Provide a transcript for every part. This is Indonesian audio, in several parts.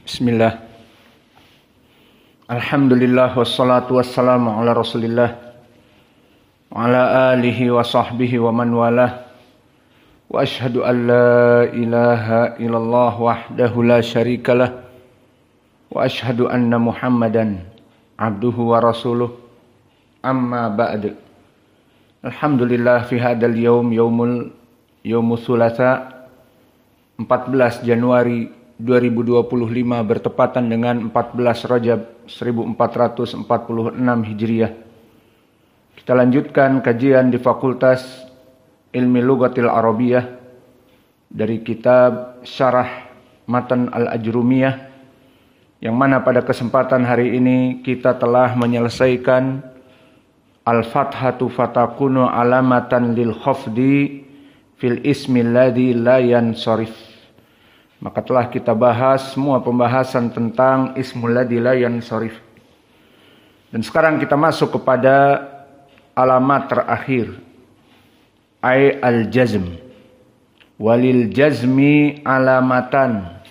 Bismillah. Alhamdulillah wassalatu wassalamu ala Rasulillah wa ala alihi wa sahbihi wa man walah. Wa ashhadu an la ilaha illallah wahdahu la syarikalah wa ashhadu anna Muhammadan abduhu wa rasuluh. Amma ba'd. Alhamdulillah fi hadzal yaumul thulatsa 14 Januari 2025 bertepatan dengan 14 Rajab 1446 Hijriah. Kita lanjutkan kajian di Fakultas Ilmi Lughatil Arabiyah dari kitab Syarah Matan Al-Ajrumiyah, yang mana pada kesempatan hari ini kita telah menyelesaikan Al-Fathatu fatakunu alamatan lil khafdi fil ismi alladhi la yansarif. Maka telah kita bahas semua pembahasan tentang ismul ladzi la yansarif. Dan sekarang kita masuk kepada alamat terakhir, ay al-jazm. Walil jazmi alamatan.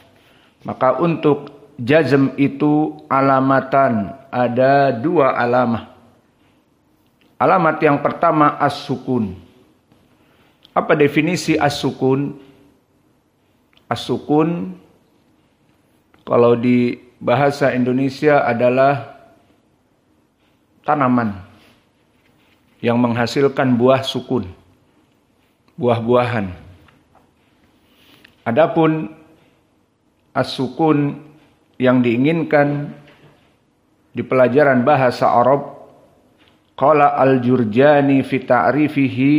Maka untuk jazm itu alamatan, ada dua alamah. Alamat yang pertama as-sukun. Apa definisi as-sukun? As-sukun kalau di bahasa Indonesia adalah tanaman yang menghasilkan buah sukun, buah-buahan. Adapun as-sukun yang diinginkan di pelajaran bahasa Arab, qala al-Jurjani fi ta'rifihi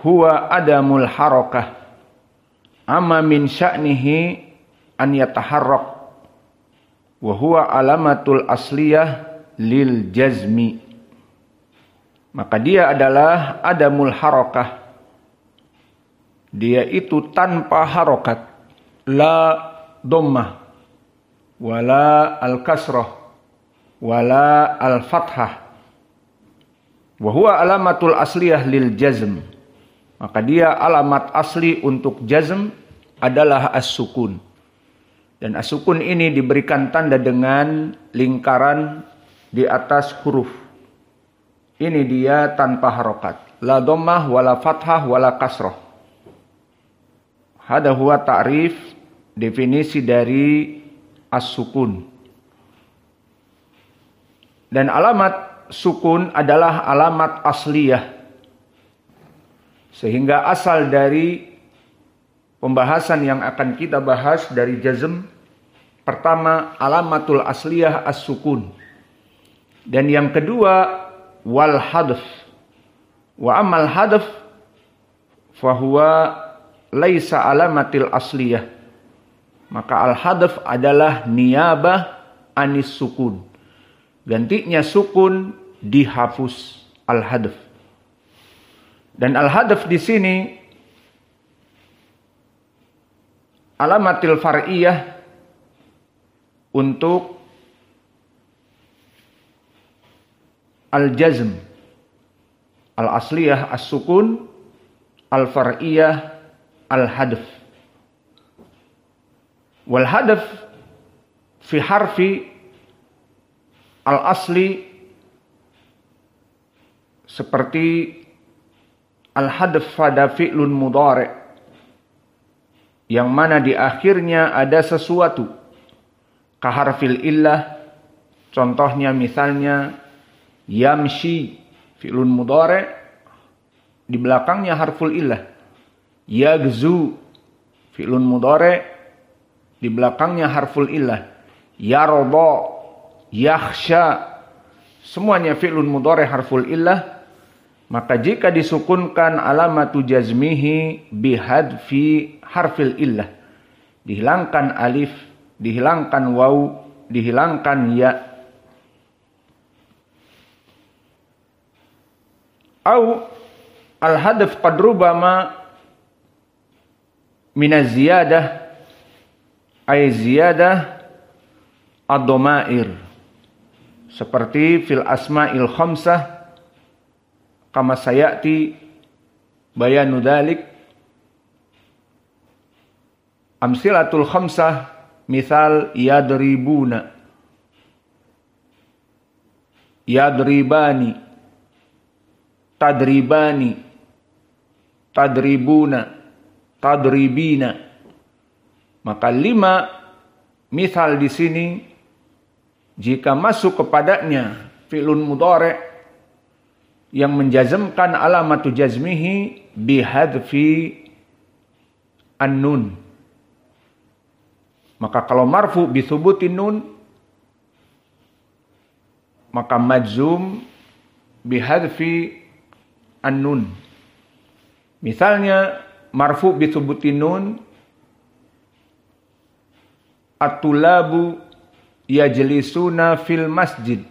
huwa adamul harakah amma min sya'nihi an yataharrak wa huwa alamatul asliyah lil jazmi. Maka dia adalah adamul harakah, dia itu tanpa harokat, la dhammah wala al kasrah wala al fathah, wa huwa alamatul asliyah lil jazm. Maka dia alamat asli untuk jazm adalah as-sukun. Dan as-sukun ini diberikan tanda dengan lingkaran di atas huruf. Ini dia tanpa harokat. La dhammah wala fathah wala kasroh. Hada huwa ta'rif, definisi dari as-sukun. Dan alamat sukun adalah alamat asliyah. Sehingga asal dari pembahasan yang akan kita bahas dari jazm, pertama alamatul asliyah as-sukun. Dan yang kedua wal hadf. Wa amal hadf fahuwa laisa alamatil asliyah. Maka al hadf adalah niyabah anis sukun. Gantinya sukun dihapus al hadf. Dan al-hadaf di sini alamatil far'iyah untuk al-jazm. Al-asliyah as-sukun, al-far'iyah al-hadaf. Wal-hadaf fi harfi al-asli seperti al-hadf pada fi'lun mudhari', yang mana di akhirnya ada sesuatu. Kaharfil illah, contohnya misalnya yamshi, fi'lun mudhari', di belakangnya harful illah. Yagzu, fi'lun mudhari', di belakangnya harful illah. Yarda, yakhsha, semuanya fi'lun mudhari' harful illah. Maka jika disukunkan alamatu jazmihi bihadfi harfil illah, dihilangkan alif, dihilangkan waw, dihilangkan ya. Au al-hadf qad rubama minaz ziyadah ay ziyadah ad-dhamair, seperti fil asma'il khamsah kama sayati bayanu dzalik. Amsilatul khamsah misal yadribuna, yadribani, tadribani, tadribuna, tadribina. Maka 5 misal di sini jika masuk kepadanya fi'lun mudhari' yang menjazmkan alamatu jazmihi bihadfi an-nun. Maka kalau marfu bi thubutin nun, maka majzum bihadfi an-nun. Misalnya marfu bi thubutin nun, at-tulabu yajlisuna fil masjid.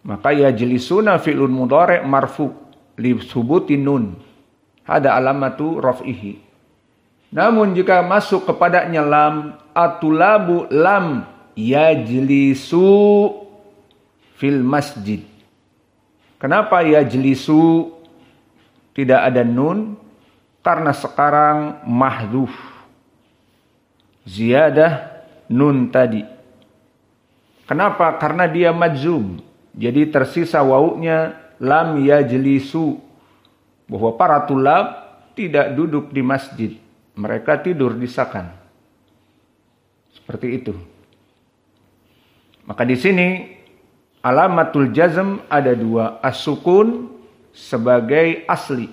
Maka yajlisuna fi'lun mudhari' marfu li thubutin nun. Hada alamatu raf'ihi. Namun jika masuk kepadanya lam, at-tulabu lam yajlisu fil masjid. Kenapa yajlisu tidak ada nun? Karena sekarang mahdhuf. Ziyadah nun tadi. Kenapa? Karena dia majzum. Jadi tersisa wawunya lam yajlisu. Bahwa para tulab tidak duduk di masjid. Mereka tidur di sakan. Seperti itu. Maka di sini alamatul jazm ada 2. As-sukun sebagai asli.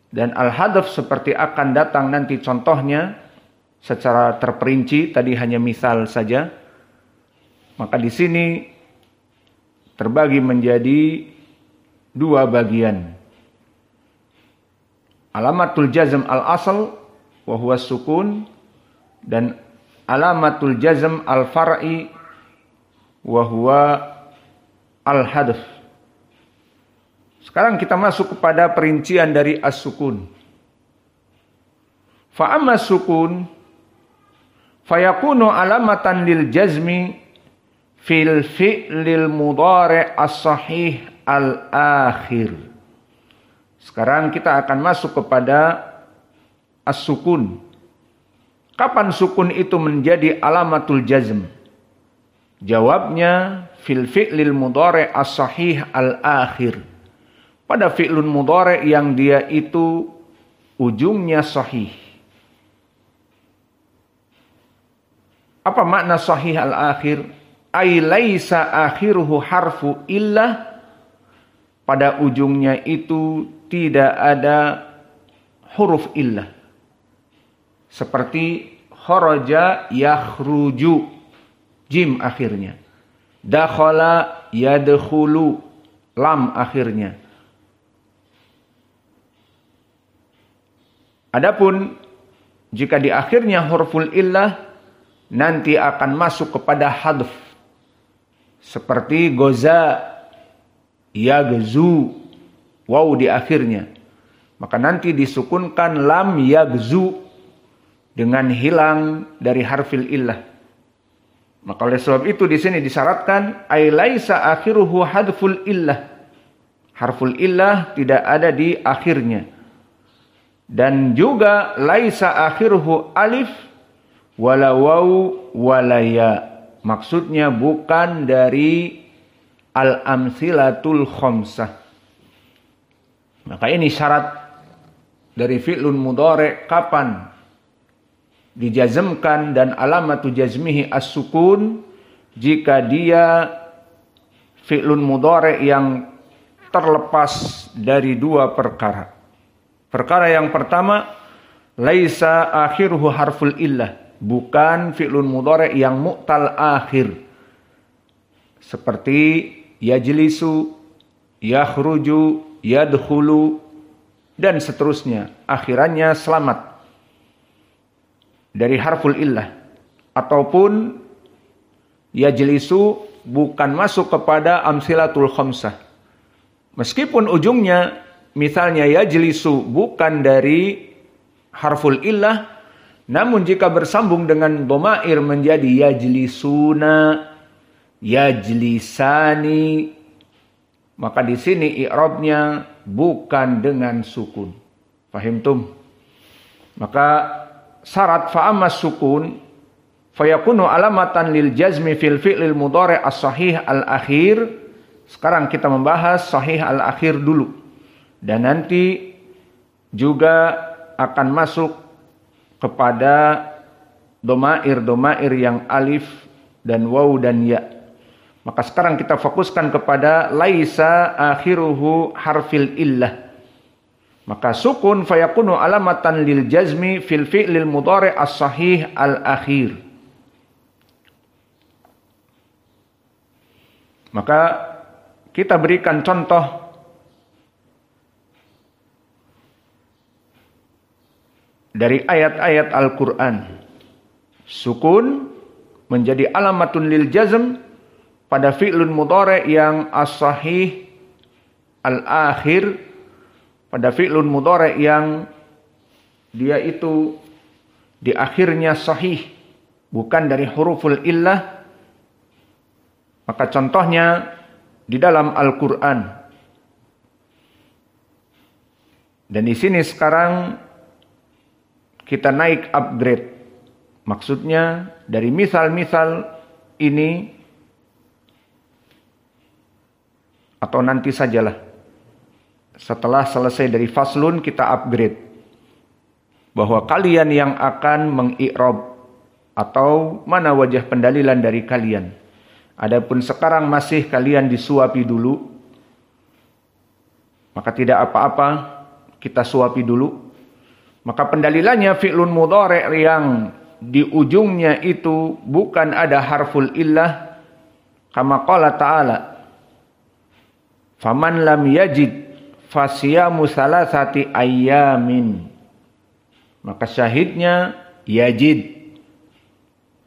Dan al-hadaf seperti akan datang nanti contohnya secara terperinci, tadi hanya misal saja. Maka di sini terbagi menjadi 2 bagian. Alamatul jazm al-asl wa huwa sukun, dan alamatul jazm al-far'i wa huwa al-hadf. Sekarang kita masuk kepada perincian dari as-sukun. Fa amma sukun fayakunu alamatan lil jazmi fil fi'lil mudhari' as-sahih al-akhir. Sekarang kita akan masuk kepada as-sukun. Kapan sukun itu menjadi alamatul jazm? Jawabnya fil fi'lil mudhari' as-sahih al-akhir. Pada fi'lun mudhari' yang dia itu ujungnya sahih. Apa makna sahih al-akhir? Ay laisa akhiruhu harfu illah. Pada ujungnya itu tidak ada huruf illah. Seperti kharaja yakhruju, jim akhirnya. Dakhala yadkhulu, lam akhirnya. Adapun jika di akhirnya huruful illah, nanti akan masuk kepada hadf. Seperti goza, yagzu, waw di akhirnya. Maka nanti disukunkan lam yagzu dengan hilang dari harfil illah. Maka oleh sebab itu di sini disyaratkan ay laisa akhiruhu hadful illah. Harful illah tidak ada di akhirnya. Dan juga laisa akhiruhu alif wala waw wala ya. Maksudnya bukan dari al-amsilatul khamsah. Maka ini syarat dari fi'lun mudhari' kapan dijazmkan dan alamatu jazmihi as-sukun jika dia fi'lun mudhari' yang terlepas dari 2 perkara. Perkara yang pertama, laisa akhiruhu harful illah, bukan fi'lun mudhari' yang mu'tal akhir. Seperti yajlisu, yakhruju, yadkhulu, dan seterusnya. Akhirannya selamat dari harful illah. Ataupun yajlisu bukan masuk kepada amsilatul khamsah. Meskipun ujungnya misalnya yajlisu bukan dari harful illah, namun jika bersambung dengan dhamair menjadi yajlisuna, yajlisani, maka di sini i'rabnya bukan dengan sukun. Fahimtum? Maka syarat fa'ammas sukun fayakunu alamatan lil jazmi fil fi'lil mudhari' as-sahih al-akhir. Sekarang kita membahas sahih al-akhir dulu. Dan nanti juga akan masuk kepada domair yang alif dan waw dan ya. Maka sekarang kita fokuskan kepada laisa akhiruhu harfil illah. Maka sukun fayakunu alamatan lil jazmi fil fi'lil mudhari' as-sahih al-akhir. Maka kita berikan contoh dari ayat-ayat Al-Quran. Sukun menjadi alamatun lil jazm pada fi'lun mudhari' yang as-sahih al-akhir, pada fi'lun mudhari' yang dia itu di akhirnya sahih, bukan dari huruful illah. Maka contohnya di dalam Al-Quran. Dan di sini sekarang kita naik upgrade. Maksudnya dari misal-misal ini atau nanti sajalah. Setelah selesai dari faslun kita upgrade. Bahwa kalian yang akan mengi'rab atau mana wajah pendalilan dari kalian. Adapun sekarang masih kalian disuapi dulu, maka tidak apa-apa, kita suapi dulu. Maka pendalilannya fi'lun mudhari' yang di ujungnya itu bukan ada harful illah, kama qala ta'ala, faman lam yajid fasiyamu salasati ayyamin. Maka syahidnya yajid.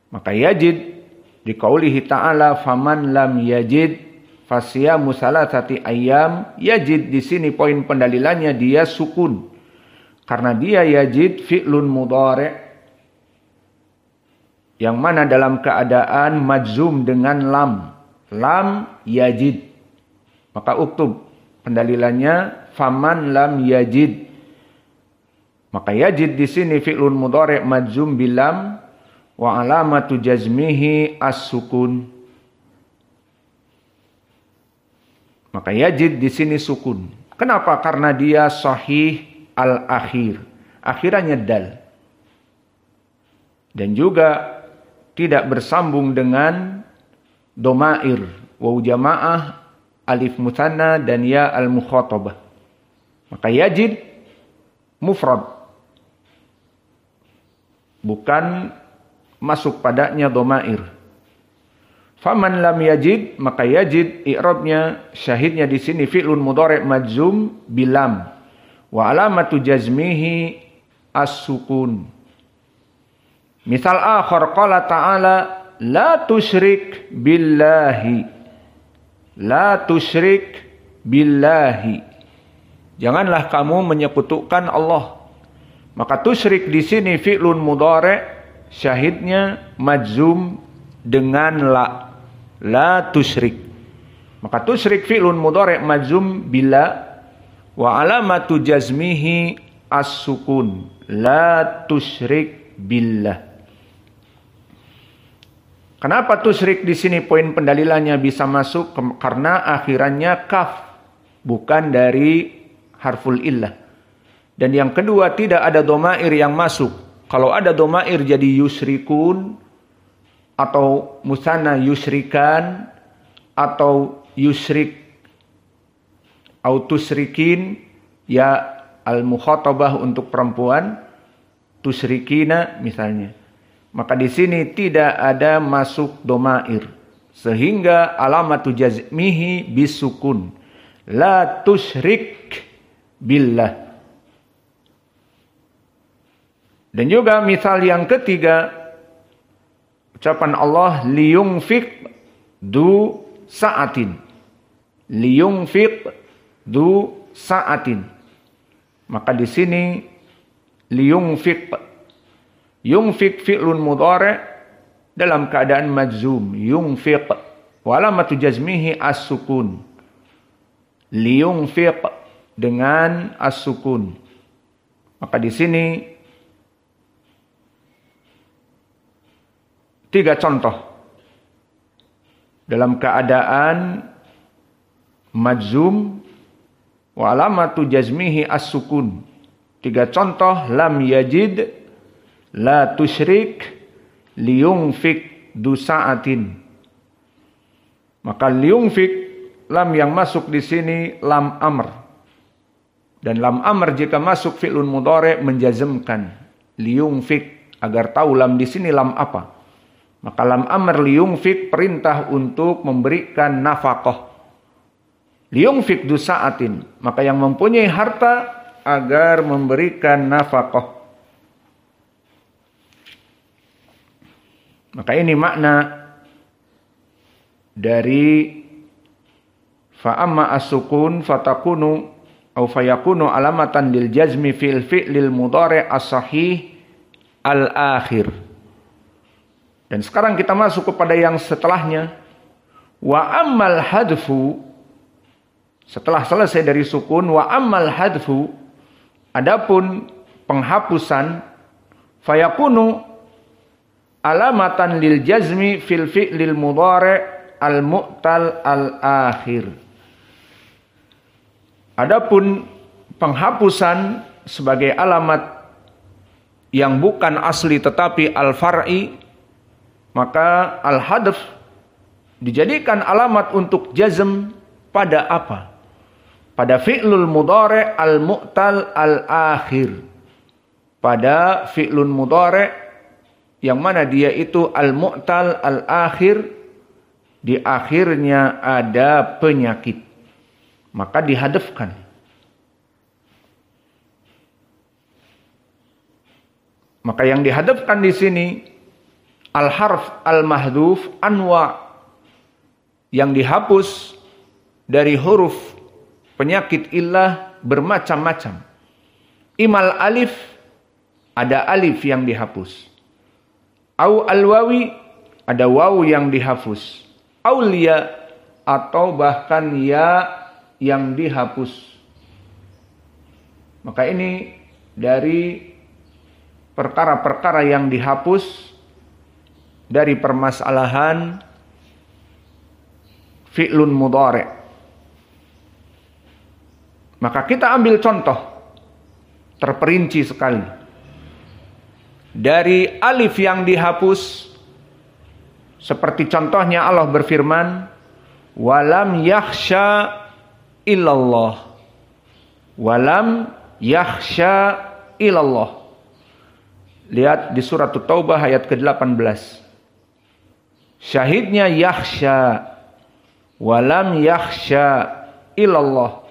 Maka yajid di qaulihi ta'ala faman lam yajid fasiyamu salasati ayyam. Yajid di sini poin pendalilannya dia sukun. Karena dia yajid fi'lun mudhari' yang mana dalam keadaan majzum dengan lam. Lam yajid. Maka uktub pendalilannya faman lam yajid. Maka yajid di sini fi'lun mudhari' majzum bilam. Wa alamatu jazmihi as-sukun. Maka yajid di sini sukun. Kenapa? Karena dia sahih al-akhir. Akhirannya dal. Dan juga tidak bersambung dengan domair. Waw jamaah, alif mutsanna dan ya al-mukhatabah. Maka yajid mufrad. Bukan masuk padanya domair. Faman lam yajid, maka yajid i'rabnya syahidnya di sini fi'lun mudhari' majzum bilam wa alamatu jazmihi as-sukun. Misal akhar qala ta'ala la tusyrik billahi. La tusyrik billahi. Janganlah kamu menyekutukan Allah. Maka tusyrik di sini fi'lun mudhari' syahidnya majzum dengan la tusyrik. Maka tusyrik fi'lun mudhari' majzum bila wa alamatu jazmihi as-sukun. La tusyrik billah. Kenapa tusyrik di sini poin pendalilannya bisa masuk? Karena akhirannya kaf, bukan dari harful illah. Dan yang kedua, tidak ada domair yang masuk. Kalau ada domair jadi yusrikun, atau musanna yusrikan, atau yusrik, atau tusrikin, ya al-mukhatabah untuk perempuan, tusrikina misalnya. Maka di sini tidak ada masuk domair. Sehingga alamatu jazmihi bisukun. La tusyrik billah. Dan juga misal yang ketiga, ucapan Allah liyungfiq du sa'atin. Liyungfiq du sa'atin. Maka di sini liyungfiq. Yungfiq fi'lun mudhari' dalam keadaan majzum. Yungfiq. Wa alamatu jazmihi as-sukun. Liyungfiq dengan as-sukun. Maka di sini 3 contoh. Dalam keadaan majzum wa alamatu jazmihi as-sukun. 3 contoh, lam yajid, la tusyrik, liyungfik du sa'atin. Maka liyungfik, lam yang masuk di sini lam amr. Dan lam amr jika masuk fi'lun mudhari' menjazmkan liyungfik, agar tahu lam di sini lam apa. Maka lam amr liyungfik perintah untuk memberikan nafkah. Liyungfik du sa'atin, maka yang mempunyai harta agar memberikan nafkah. Maka ini makna dari fa'amma as-sukun fatakunu au fayakunu alamatan lil jazmi fil fi'lil mudhari' as-sahih al-akhir. Dan sekarang kita masuk kepada yang setelahnya. Wa ammal hadfu, setelah selesai dari sukun, wa ammal hadfu, adapun penghapusan, fayakunu alamatan lil jazmi fil fi'lil mudhari' al-mu'tal al-akhir. Adapun penghapusan sebagai alamat yang bukan asli tetapi al-far'i, maka al-hadf dijadikan alamat untuk jazm pada apa? Pada fi'lul mudhari' al-mu'tal al-akhir. Pada fi'lun mudhari' yang mana dia itu al-mu'tal al-akhir, di akhirnya ada penyakit. Maka dihadafkan. Maka yang dihadafkan di sini al-harf al-mahdhuf anwa, yang dihapus dari huruf penyakit illah bermacam-macam. Imal alif, ada alif yang dihapus. Au al-wawi, ada waw yang dihapus. Au liya, atau bahkan ya yang dihapus. Maka ini dari perkara-perkara yang dihapus dari permasalahan fi'lun mudhari'. Maka kita ambil contoh terperinci sekali. Dari alif yang dihapus, seperti contohnya Allah berfirman, walam yakhsha illallah. Walam yakhsha illallah. Lihat di surat Taubah ayat ke-18. Syahidnya yakhsha. Walam yakhsha illallah.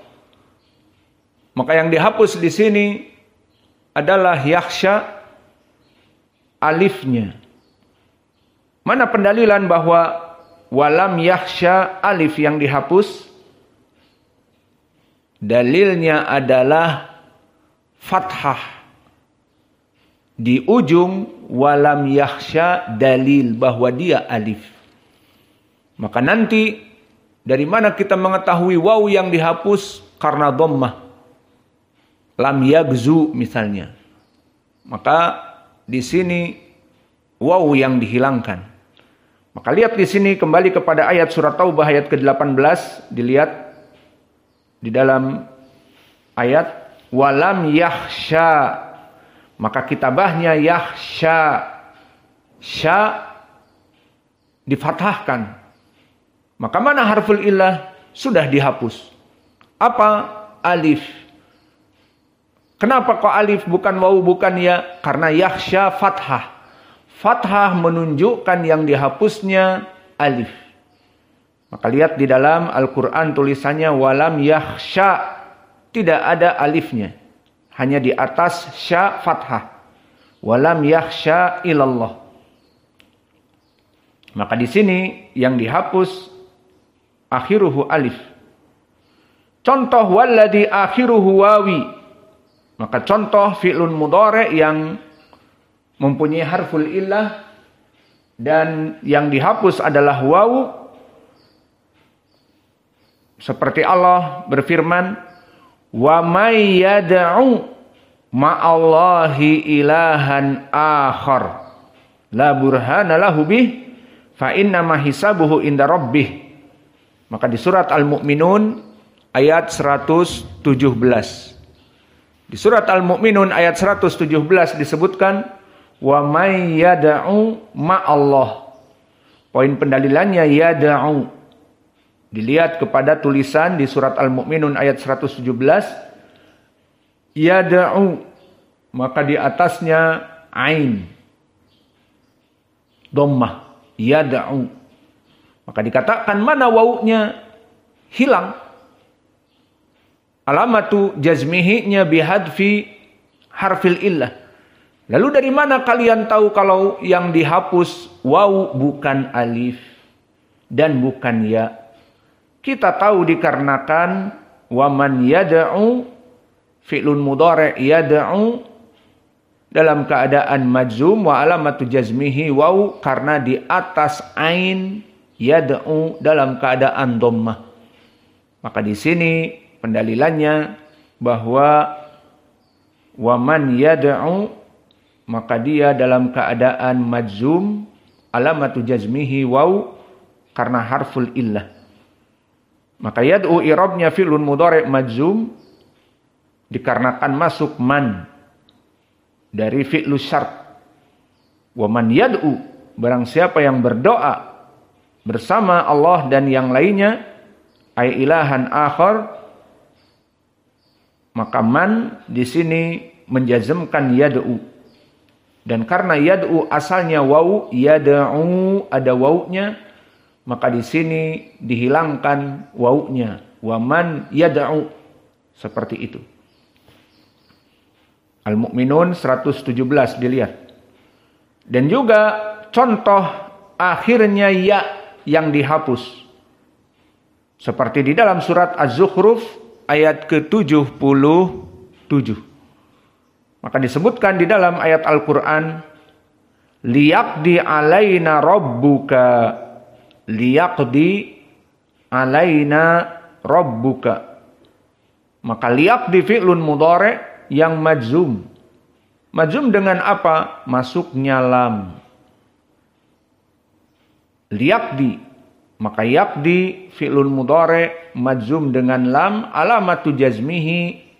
Maka yang dihapus di sini adalah yakhsha, alifnya. Mana pendalilan bahwa walam yakhsha alif yang dihapus? Dalilnya adalah fathah. Di ujung walam yakhsha dalil bahwa dia alif. Maka nanti dari mana kita mengetahui waw yang dihapus? Karena dhammah. Lam yagzu misalnya. Maka di sini waw yang dihilangkan. Maka lihat di sini kembali kepada ayat surat Taubah ayat ke-18, dilihat di dalam ayat walam yakhsha, maka kitabahnya yakhsha, sya difathahkan. Maka mana harful illah? Sudah dihapus. Apa? Alif. Kenapa kok alif bukan waw bukan ya? Karena yakhsha fathah. Fathah menunjukkan yang dihapusnya alif. Maka lihat di dalam Al-Quran tulisannya walam yakhsha. Tidak ada alifnya. Hanya di atas sya fathah. Walam yakhsha ilallah. Maka di sini yang dihapus akhiruhu alif. Contoh walladhi akhiruhu wawi. Maka contoh fi'lun mudhari' yang mempunyai harful illah dan yang dihapus adalah waw. Seperti Allah berfirman, wa may yad'u ma'allahi ilahan akhar la burhana lahu bih fa innama hisabuhu inda rabbih. Maka di surat Al-Mu'minun ayat 117. Di surat Al-Mu'minun ayat 117 disebutkan wa may yad'u ma'allah. Poin pendalilannya yad'u. Dilihat kepada tulisan di surat Al-Mu'minun ayat 117 yad'u, maka di atasnya ain dhammah yad'u. Maka dikatakan mana wawunya hilang. Alamatu jazmihi-nya bihadfi harfil illah. Lalu dari mana kalian tahu kalau yang dihapus waw bukan alif dan bukan ya? Kita tahu dikarenakan waman yad'u fi'lun mudhari' yad'u dalam keadaan majzum wa alamatu jazmihi waw, karena di atas ain yad'u dalam keadaan dhammah. Maka di sini pendalilannya bahwa waman yad'u, maka dia dalam keadaan majzum alamatu jazmihi waw karena harful illah. Maka yad'u i'rabnya fi'lun mudhari' majzum dikarenakan masuk man dari fi'lu syart. Waman yad'u, barang siapa yang berdoa bersama Allah dan yang lainnya, ay ilahan akhar, maka man di sini menjazmkan yad'u. Dan karena yad'u asalnya waw, yad'u ada wawnya, maka di sini dihilangkan wawnya. Wa man yad'u, seperti itu. Al-Mu'minun 117 dilihat. Dan juga contoh akhirnya ya yang dihapus. Seperti di dalam surat Az-Zukhruf ayat ke-77. Maka disebutkan di dalam ayat Al-Quran, liyaqdi alaina rabbuka, liyaqdi alaina rabbuka. Maka liyaqdi fi'lun mudhari' yang majzum. Majzum dengan apa? Masuknya lam. Liyaqdi, maka yaqdi fi'lun mudhari' majzum dengan lam, alamatu jazmihi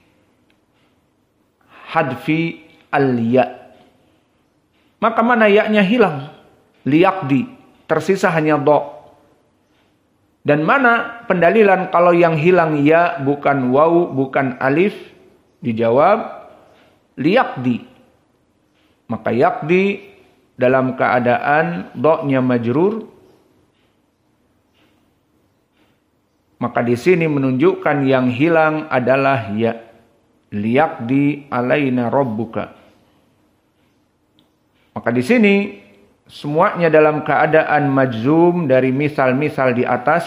hadfi al-ya. Maka mana ya-nya hilang? Liyaqdi, tersisa hanya dha. Dan mana pendalilan kalau yang hilang ya bukan waw, bukan alif? Dijawab liyaqdi. Maka yaqdi dalam keadaan dha-nya majrur. Maka di sini menunjukkan yang hilang adalah ya. Liyaqdi alaina rabbuka. Maka di sini semuanya dalam keadaan majzum dari misal-misal di atas.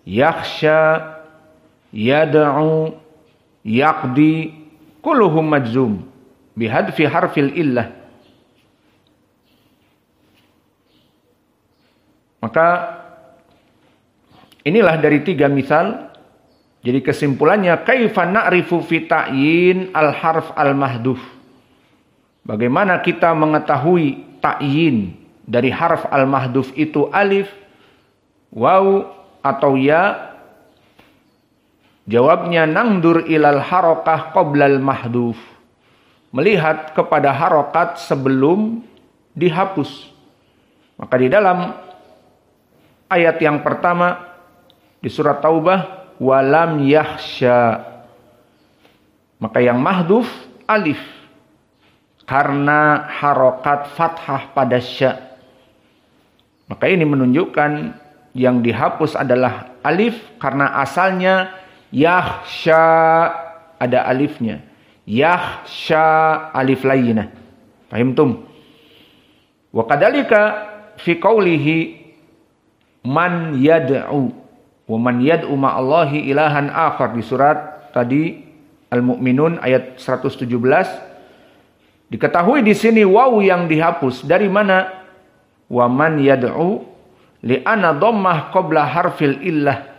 Yakhsha, yad'u, yaqdi, kulluhum majzum bihadfi harfil illah. Maka inilah dari 3 misal. Jadi kesimpulannya, kaifa na'rifu fi ta'yin al-harf al-mahdhuf. Bagaimana kita mengetahui ta'yin dari harf al-mahdhuf itu alif, waw atau ya? Jawabnya nangdur ilal harokah qoblal mahdhuf. Melihat kepada harokat sebelum dihapus. Maka di dalam ayat yang pertama di surat Taubah, walam yakhsha, maka yang mahdhuf alif karena harokat fathah pada sya. Maka ini menunjukkan yang dihapus adalah alif karena asalnya yakhsha ada alifnya. Yakhsha alif layyinah. Fahimtum? Wa kadzalika fi qoulihi man yad'u. Wa man yad'u ma'allahi ilahan akhar di surat tadi Al-Mu'minun ayat 117. Diketahui di sini waw yang dihapus dari mana? Wa man yad'u li'anna dhammah qabla harfil illah.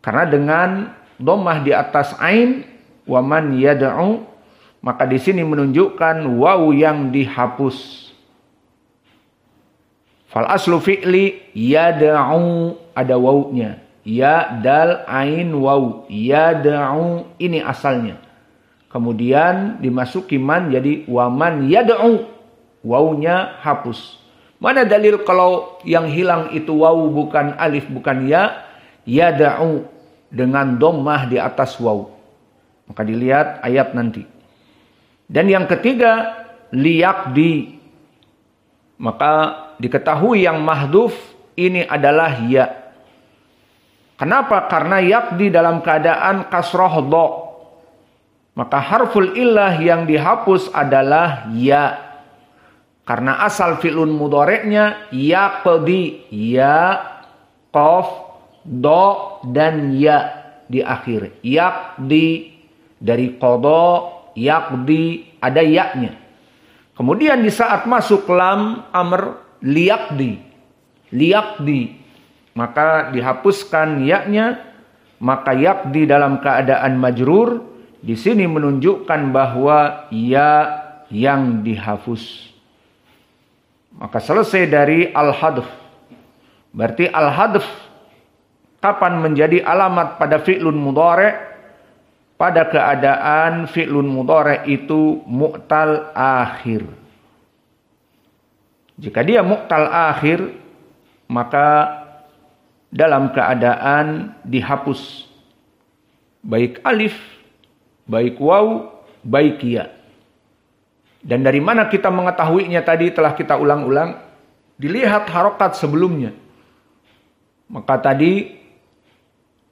Karena dengan dhammah di atas ain wa man yad'u, maka di sini menunjukkan waw yang dihapus. Fal aslu fi'li yad'u, ada wawunya. Ya dal ain waw, yad'u, ini asalnya. Kemudian dimasuki man jadi waman yad'u, wawunya hapus. Mana dalil kalau yang hilang itu waw bukan alif bukan ya, yad'u dengan dhammah di atas waw. Maka dilihat ayat nanti. Dan yang ketiga liyaqdi, maka diketahui yang mahdhuf ini adalah ya. Kenapa? Karena yaqdi dalam keadaan kasroh dha. Maka harful illah yang dihapus adalah ya. Karena asal fi'lun mudhari'nya yaqdi, ya, qaf, dha dan ya di akhir. Yaqdi dari qada, yaqdi ada ya-nya. Kemudian di saat masuk lam amr liyaqdi, maka dihapuskan ya-nya, maka yaqdi dalam keadaan majrur di sini menunjukkan bahwa ya yang dihapus. Maka selesai dari al-hadf. Berarti al-hadf kapan menjadi alamat pada fi'lun mudhari'? Pada keadaan fi'lun mudhari' itu mu'tal akhir. Jika dia mu'tal akhir, maka dalam keadaan dihapus baik alif, baik waw, baik ya. Dan dari mana kita mengetahuinya tadi telah kita ulang-ulang? Dilihat harokat sebelumnya. Maka tadi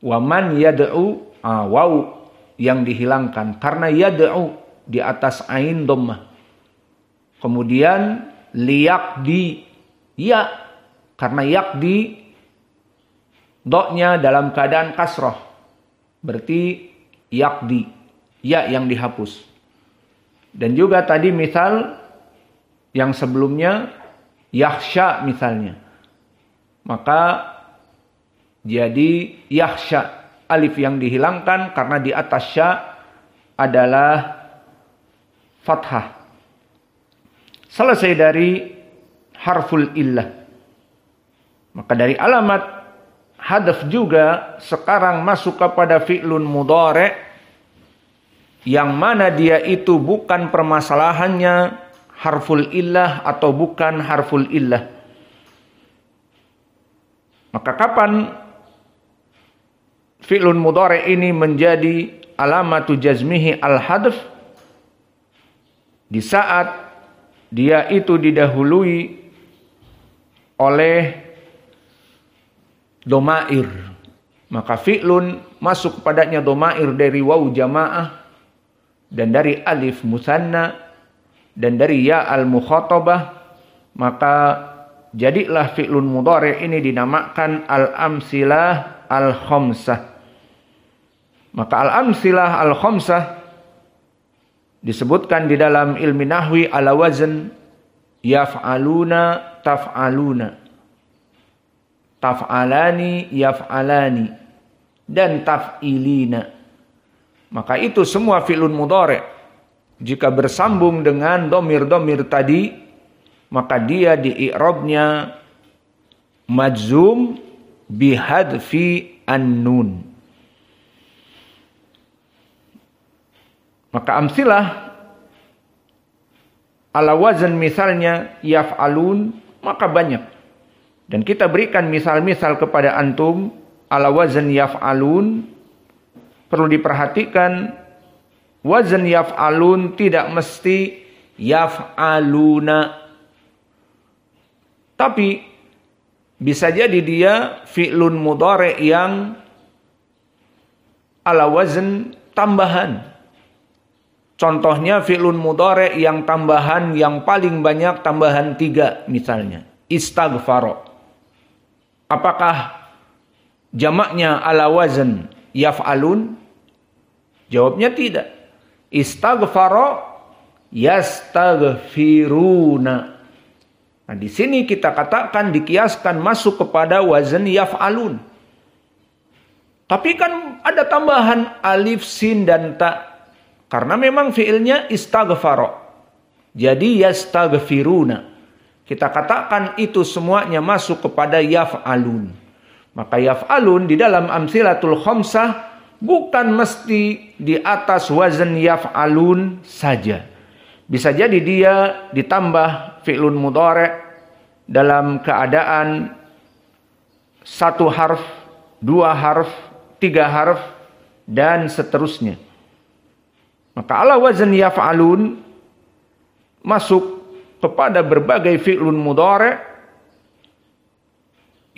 waman yad'u, waw yang dihilangkan karena yad'u di atas ain dhammah. Kemudian liyaqdi, ya, karena yaqdi dha-nya dalam keadaan kasrah. Berarti yaqdi, ya yang dihapus. Dan juga tadi misal yang sebelumnya yakhsha misalnya. Maka jadi yakhsha, alif yang dihilangkan karena di atas sya adalah fathah. Selesai dari harful illah. Maka dari alamat hadaf juga sekarang masuk kepada fi'lun mudhari' yang mana dia itu bukan permasalahannya harful illah atau bukan harful illah. Maka kapan fi'lun mudhari' ini menjadi alamatu jazmihi al-hadf? Di saat dia itu didahului oleh domair. Maka fi'lun masuk padanya domair dari waw jamaah dan dari alif musanna dan dari ya al-mukhatabah. Maka jadilah fi'lun mudhari' ini dinamakan al-amsilah al-khamsah. Maka al-amsilah al-khamsah disebutkan di dalam ilmi nahwi ala wazn yaf'aluna, taf'aluna, taf'alani, yaf'alani, dan taf'ilina. Maka itu semua fi'lun mudhari' jika bersambung dengan domir-domir tadi, maka dia di i'rabnya majzum bihadfi an-nun. Maka amsilah ala wazn misalnya yaf'alun, maka banyak. Dan kita berikan misal-misal kepada antum ala wazn yaf'alun. Perlu diperhatikan wazn yaf'alun tidak mesti yaf'aluna. Tapi bisa jadi dia fi'lun mudhari' yang ala wazn tambahan. Contohnya fi'lun mudhari' yang tambahan yang paling banyak tambahan 3 misalnya. Istaghfara. Apakah jamaknya ala wazn yaf'alun? Jawabnya tidak. Istaghfara yastaghfiruna. Nah, di sini kita katakan dikiaskan masuk kepada wazn yaf'alun. Tapi kan ada tambahan alif, sin dan ta. Karena memang fiilnya istaghfara. Jadi yastaghfiruna. kita katakan itu semuanya masuk kepada yaf'alun. Maka yaf'alun di dalam amsilatul khamsah bukan mesti di atas wazan yaf'alun saja. Bisa jadi dia ditambah fi'lun mudhari' dalam keadaan 1 harf, 2 harf, 3 harf, dan seterusnya. Maka ala wazan yaf'alun masuk kepada berbagai fi'lun mudhari'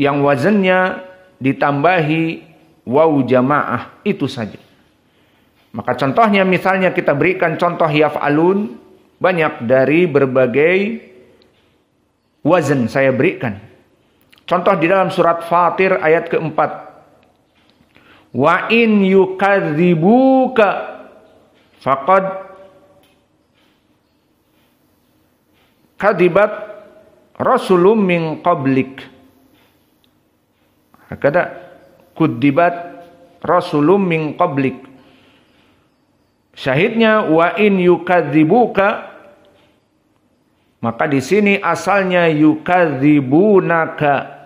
yang wazannya ditambahi waw jamaah, itu saja. Maka contohnya misalnya kita berikan contoh yaf'alun banyak dari berbagai wazan saya berikan. Contoh di dalam surat Fatir ayat keempat. Wa in yukadzibuka faqad kadibat rasulun min qablik. Hakada kudibat rasulun min qablik. Syahidnya wa in yukadzibuka, maka di sini asalnya yukadzibunaka.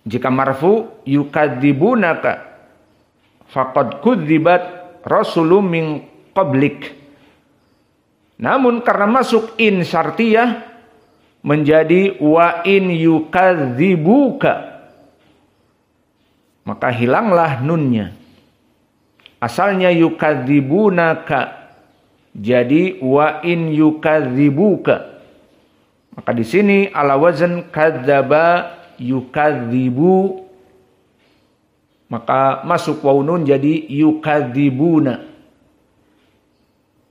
Jika marfu yukadzibunaka faqad kudzibat rasulun min qablik. Namun karena masuk in syartiyah menjadi wa in yukadzibuka, maka hilanglah nunnya. Asalnya yukadzibunaka jadi wa in yukadzibuka. Maka di sini ala wazan kadzaba yukadzibu, maka masuk waw nun jadi yukadzibuna.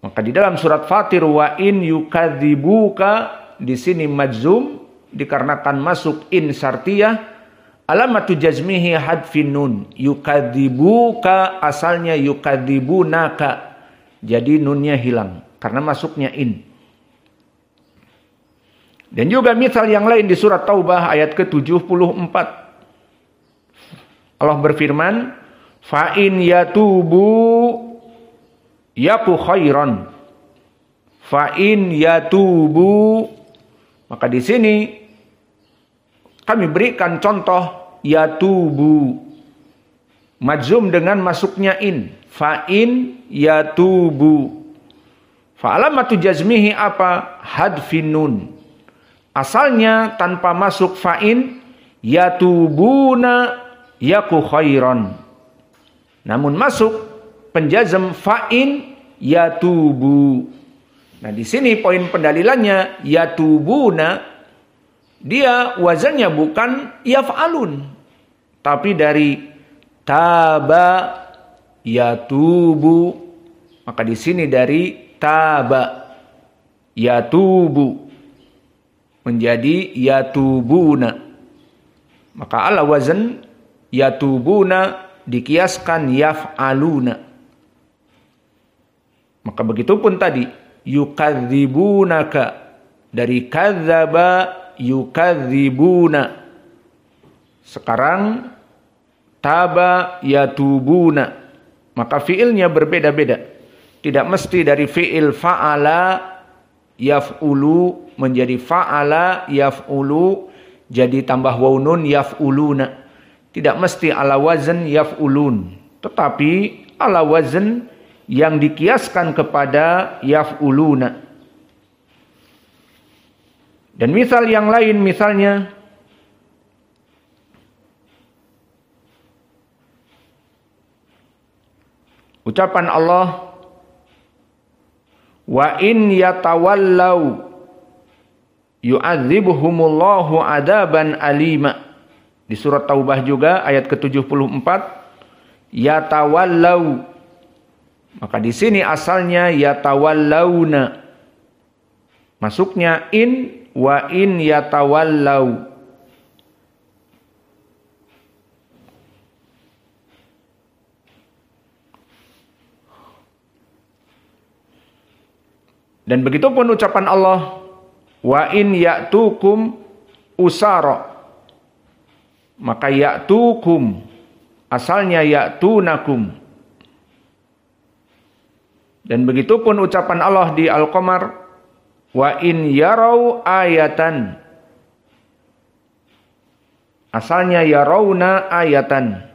Maka di dalam surat Fatir wa in yukadzibuka di sini majzum dikarenakan masuk in syartiyah. Alamatu jazmihi hadfin nun. Yukadzibuka asalnya yukadzibunaka. Jadi nunnya hilang karena masuknya in. Dan juga misal yang lain di surat Taubah ayat ke-74. Allah berfirman, fa in yatubu yaku khairan. Fa in yatubu, maka di sini kami berikan contoh yatubu majzum dengan masuknya in. Fa in yatubu. Fa alamatu jazmihi apa? Hadfin nun. Asalnya tanpa masuk fa in yatubuna yaku khairan. Namun masuk penjazm fa'in yatubu. Nah, di sini poin pendalilannya yatubuna, dia wazannya bukan yaf'alun, tapi dari taba yatubu. Maka di sini dari taba yatubu menjadi yatubuna. Maka ala wazan yatubuna dikiaskan yaf'aluna. Maka begitu pun tadi yukadzibunaka dari kadzaba yukadzibuna. Sekarang taba yatubuna. Maka fiilnya berbeda-beda. Tidak mesti dari fiil fa'ala yaf'ulu menjadi fa'ala yaf'ulu jadi tambah waw nun yaf'uluna. Tidak mesti ala wazan yaf'ulun, tetapi ala wazan yang dikiaskan kepada yaf'uluna. Dan misal yang lain misalnya ucapan Allah wa in yatawallau yu'adzibuhumullahu adaban alima. Di surat Taubah juga ayat ke-74 yatawallau. Maka di sini asalnya yatawallauna. Masuknya in wa in yatawallau. Dan begitu pun ucapan Allah wa in ya'tukum usara. Maka ya'tukum asalnya ya'tunakum. Dan begitu pun ucapan Allah di Al-Qamar Wa in yarau ayatan. Asalnya yarawna ayatan.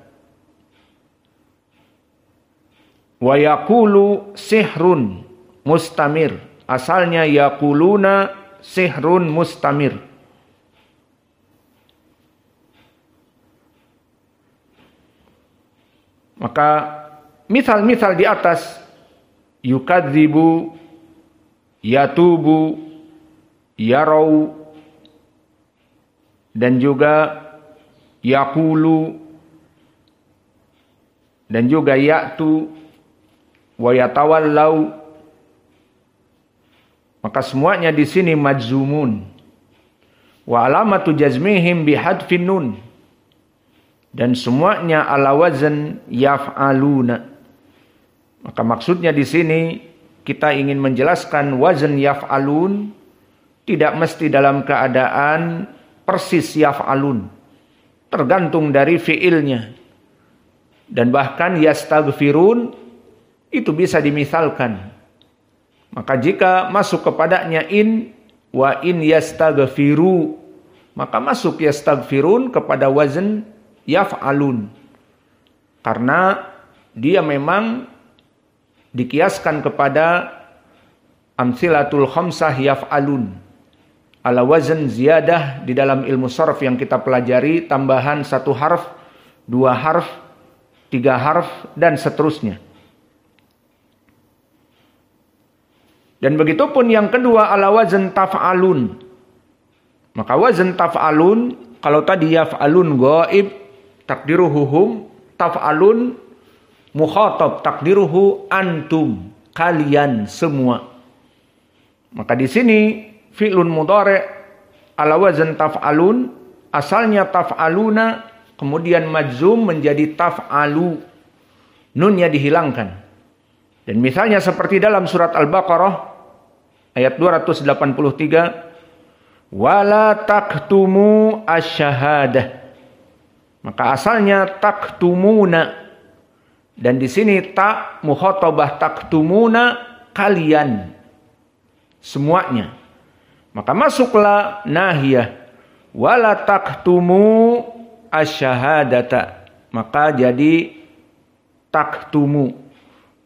Wa yaqulu sihrun mustamir. Asalnya yaquluna sihrun mustamir. Maka misal-misal di atas yukadzibu, yatubu, yarau, dan juga yaqulu, dan juga ya'tu, wa yatawallau. Maka semuanya di sini majzumun. Wa alamatu jazmihim bihadfin nun. Dan semuanya ala wazn yaf'aluna. Maka maksudnya di sini kita ingin menjelaskan wazn yaf'alun tidak mesti dalam keadaan persis yaf'alun. Tergantung dari fiilnya. Dan bahkan yastaghfirun itu bisa dimisalkan. Maka jika masuk kepadanya in wa in yastaghfiru, maka masuk yastaghfirun kepada wazn yaf'alun. Karena dia memang dikiaskan kepada amsilatul khamsah yaf'alun. Ala wazn ziyadah di dalam ilmu sharf yang kita pelajari, tambahan 1 harf, 2 harf, 3 harf, dan seterusnya. Dan begitu pun yang kedua ala wazn taf'alun. Maka wazn taf'alun, kalau tadi yaf'alun ghaib, takdiruhu hum, taf'alun mukhatab, takdiruhu antum, kalian semua. Maka di sini fi'lun mudhari' ala wazn taf'alun, asalnya taf'aluna, kemudian majzum menjadi taf'alu. Nunnya dihilangkan. Dan misalnya seperti dalam surat Al-Baqarah ayat 283, wala taktumu asyahadah. Maka asalnya taktumuna, dan di sini tak mukhatabah, taktumuna, kalian semuanya. Maka masuklah nahiyah, wala taktumu asyahadata, maka jadi taktumu.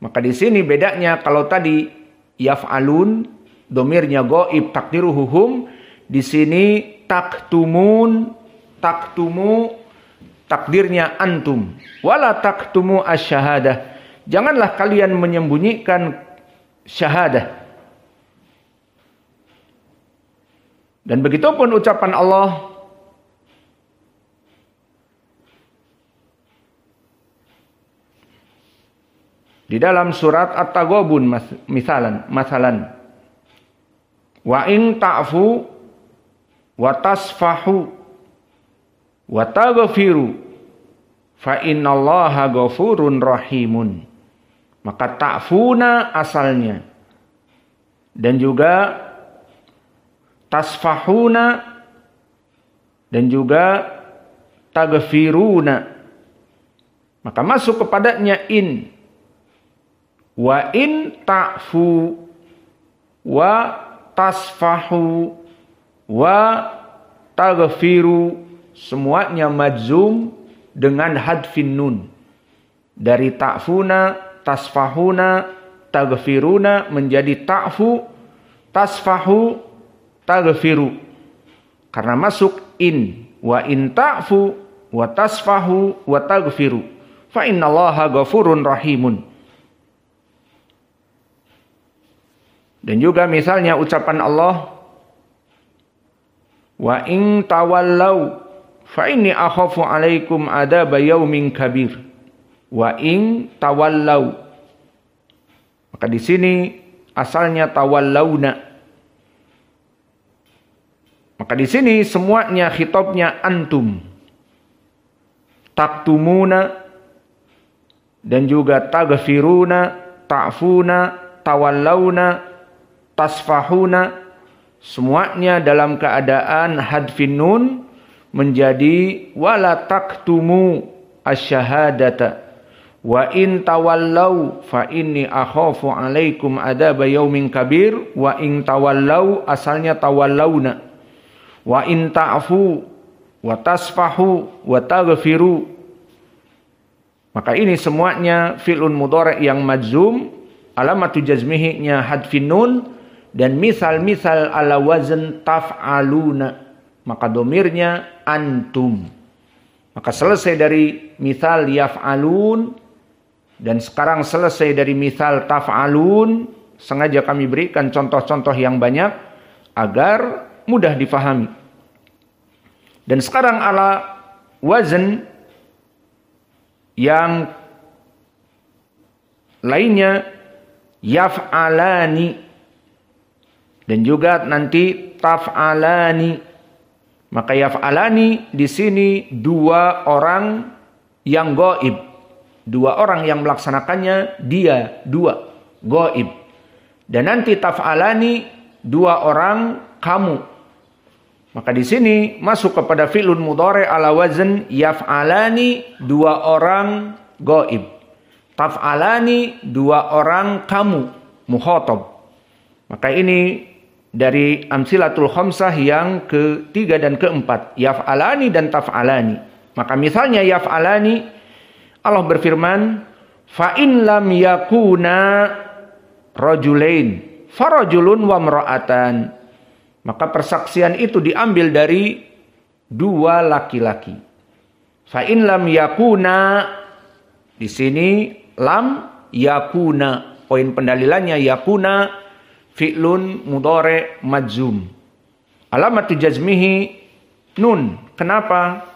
Maka di sini bedanya, kalau tadi yaf'alun domirnya ghaib takdiruhu hum, di sini taktumun, taktumu takdirnya antum. Wala taktumu asyahadah, janganlah kalian menyembunyikan syahadah. Dan begitu pun ucapan Allah, di dalam surat At-Taghabun masalan, wa in ta'fu wa tasfahu wa taghfiru fa innallaha ghafurun rahimun. Maka ta'funa asalnya, dan juga tasfahuna, dan juga taghfiruna. Maka masuk kepadanya in. Wa in ta'fu wa tasfahu wa taghfiru, semuanya majzum dengan hadfin nun. Dari ta'funa, tasfahuna, taghfiruna menjadi ta'fu, tasfahu, taghfiru. Karena masuk in. Wa in ta'fu wa tasfahu wa taghfiru fa innallaha ghafurun rahimun. Dan juga misalnya ucapan Allah, wa in tawallau fa inni akhafu alaikum adaba yaumin kabir. Wa in tawallau. Maka di sini asalnya tawallauna. Maka di sini semuanya khitabnya antum. Taktumuna, dan juga taghfiruna, ta'funa, tawallauna, tasfahuna, semuanya dalam keadaan hadfin nun menjadi wala taktumu asyahadata Wa in tawallau fa inni akhafu alaikum adzaba yaumin kabir. Wa in tawallau asalnya tawallauna. Wa in ta'fu wa tasfahu wa taghfiru. Maka ini semuanya fi'lun mudhari' yang majzum, alamatu jazmihi-nya hadfin nun, dan misal-misal ala wazn taf'aluna. Maka domirnya antum. Maka selesai dari misal yaf'alun, dan sekarang selesai dari misal taf'alun. Sengaja kami berikan contoh-contoh yang banyak agar mudah difahami. Dan sekarang ala wazn yang lainnya yaf'alani, dan juga nanti taf'alani. Maka yaf'alani di sini dua orang yang gaib. Dua orang yang melaksanakannya dia dua gaib. Dan nanti taf'alani dua orang kamu. Maka di sini masuk kepada fi'lun mudhari' ala wazn yaf'alani dua orang gaib. Taf'alani dua orang kamu mukhatab. Maka ini dari amsilatul khamsah yang ketiga dan keempat, yaf'alani dan taf'alani. Maka misalnya yaf'alani, Allah berfirman, fa in lam yakuna rajulain farajulun wa imra'atan. Maka persaksian itu diambil dari dua laki-laki. Fa in lam yakuna, di sini lam yakuna, poin pendalilannya yakuna fi'lun mudhari' majzum. Alamatu jazmihi nun. Kenapa?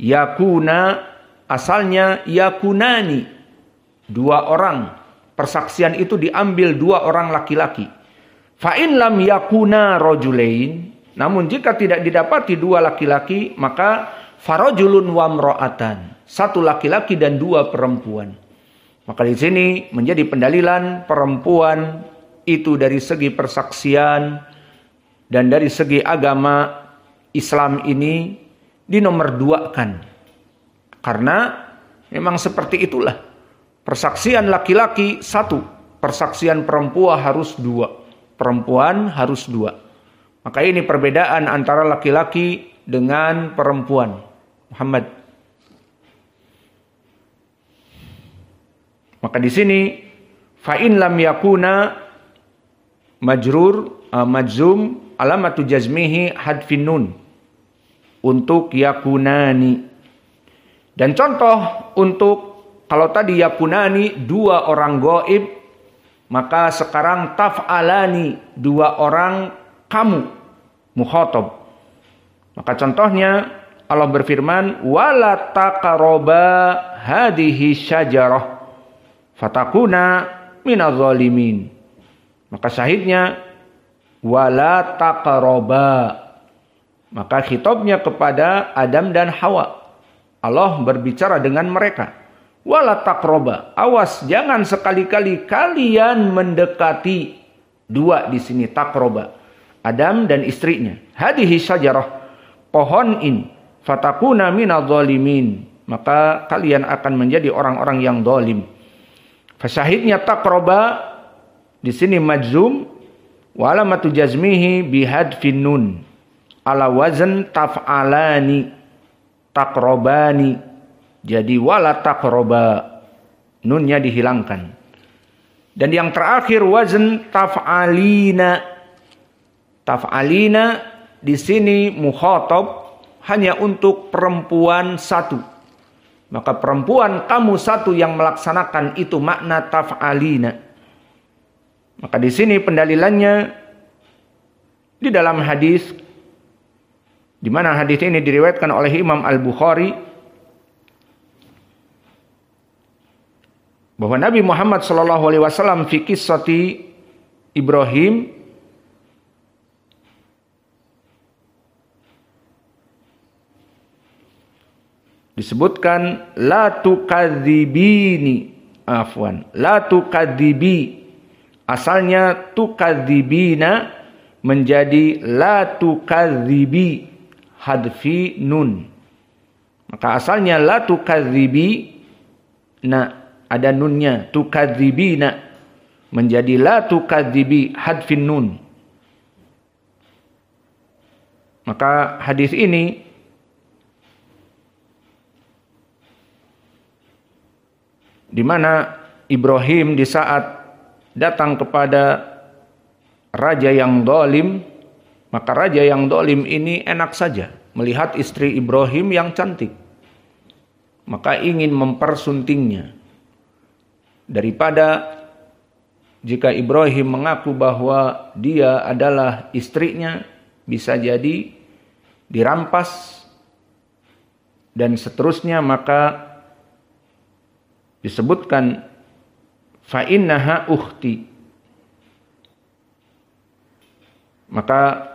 Yakuna asalnya yakunani, dua orang. Persaksian itu diambil dua orang laki-laki. Fa in lam yakuna rajulain, namun jika tidak didapati dua laki-laki, maka farajulun wa imra'atan, satu laki-laki dan dua perempuan. Maka di sini menjadi pendalilan perempuan itu dari segi persaksian dan dari segi agama Islam ini dinomorduakan. Karena memang seperti itulah. Persaksian laki-laki satu, persaksian perempuan harus dua. Perempuan harus dua. Maka ini perbedaan antara laki-laki dengan perempuan. Muhammad. Maka di sini fa in lam yakuna majzum alamatu jazmihi hadfin nun untuk yakunani. Dan contoh untuk kalau tadi yakunani dua orang gaib, maka sekarang taf'alani dua orang kamu mukhatab. Maka contohnya Allah berfirman wala taqraba hadhihi syajarah fatakuna minadh dhalimin. Maka syahidnya wala taqraba. Maka khitabnya kepada Adam dan Hawa. Allah berbicara dengan mereka. Wala taqraba. Awas, jangan sekali-kali kalian mendekati. Dua di sini taqraba. Adam dan istrinya. Hadhihi syajarah. Pohon ini. Fatakuna minadh dhalimin. Maka kalian akan menjadi orang-orang yang zalim. Fasyahidnya taqraba di sini majzum wa alamatu jazmihi bihadfin nun ala wazn taf'alani. Taqrobani, jadi wala taqroba, nunnya dihilangkan. Dan yang terakhir wazn taf'alina. Taf'alina di sini mukhatab hanya untuk perempuan satu. Maka perempuan kamu satu yang melaksanakan itu makna taf'alina. Maka di sini pendalilannya di dalam hadis, di mana hadis ini diriwayatkan oleh Imam Al-Bukhari bahwa Nabi Muhammad SAW fi qissati Ibrahim disebutkan la tukadzibini, la tukadzibi, asalnya tukadzibina menjadi la tukadzibi, hadfi nun. Maka asalnya la tukadzibi, nah ada nunnya, tukadzibina menjadi la tukadzibi, hadfin nun. Maka hadis ini di mana Ibrahim di saat datang kepada raja yang dolim, maka raja yang dolim ini enak saja melihat istri Ibrahim yang cantik, maka ingin mempersuntingnya. Daripada jika Ibrahim mengaku bahwa dia adalah istrinya, bisa jadi dirampas dan seterusnya, maka disebutkan fa innaha ukhti. Maka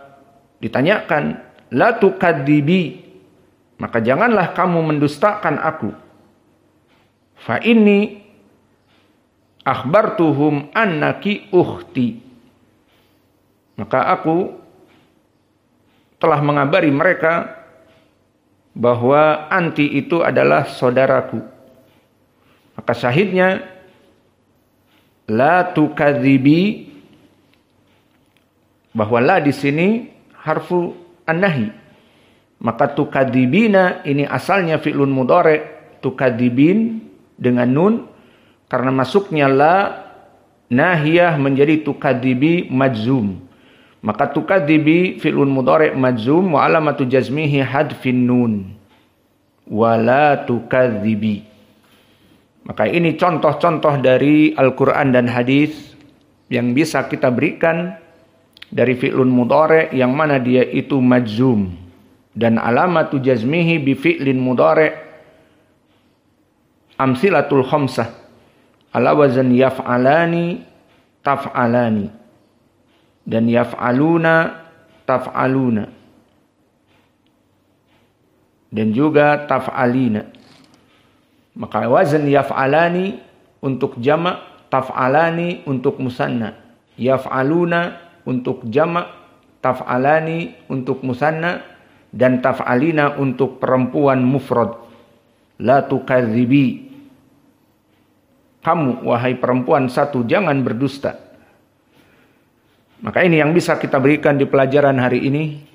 ditanyakan la tukadzibi, maka janganlah kamu mendustakan aku. Fa inni akhbartuhum annaki ukhti, maka aku telah mengabari mereka bahwa anti itu adalah saudaraku. Maka syahidnya la tukadzibi, bahwa la di sini harfu an-nahi. Maka tukadzibina ini asalnya fi'lun mudhari', tukadzibin dengan nun, karena masuknya la nahiyah menjadi tukadzibi majzum. Maka tukadzibi fi'lun mudhari' majzum wa alamatu jazmihi hadfin nun. Wa la tukadzibi. Maka ini contoh-contoh dari Al-Quran dan hadis yang bisa kita berikan dari fi'lun mudhari' yang mana dia itu majzum, dan alamatu jazmihi bi fi'lin mudhari' amsilatul khamsah ala wazan yaf'alani taf'alani dan yaf'aluna taf'aluna dan juga taf'alina. Maka wazan yaf'alani untuk jamak, taf'alani untuk musanna, yaf'aluna untuk jamak, taf'alani untuk musanna, dan taf'alina untuk perempuan mufrad. La tukadzibi, kamu wahai perempuan satu jangan berdusta. Maka ini yang bisa kita berikan di pelajaran hari ini.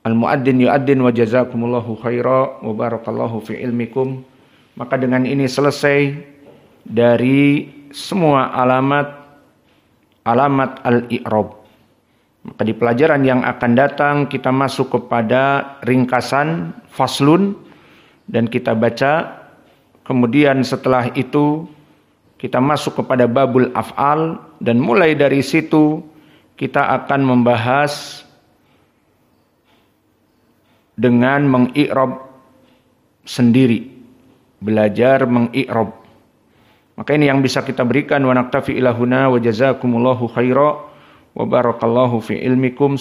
Al-mu'addin yu'addin wa jazakumullahu khaira wa barakallahu fi ilmikum. Maka dengan ini selesai dari semua alamat al-i'rab. Maka di pelajaran yang akan datang kita masuk kepada ringkasan faslun dan kita baca. Kemudian setelah itu kita masuk kepada babul af'al, dan mulai dari situ kita akan membahas dengan mengi'rab sendiri, belajar mengi'rab. Maka ini yang bisa kita berikan. Wa naktafi ilahuna wa jazakumullahu khaira wa barakallahu fi ilmikum.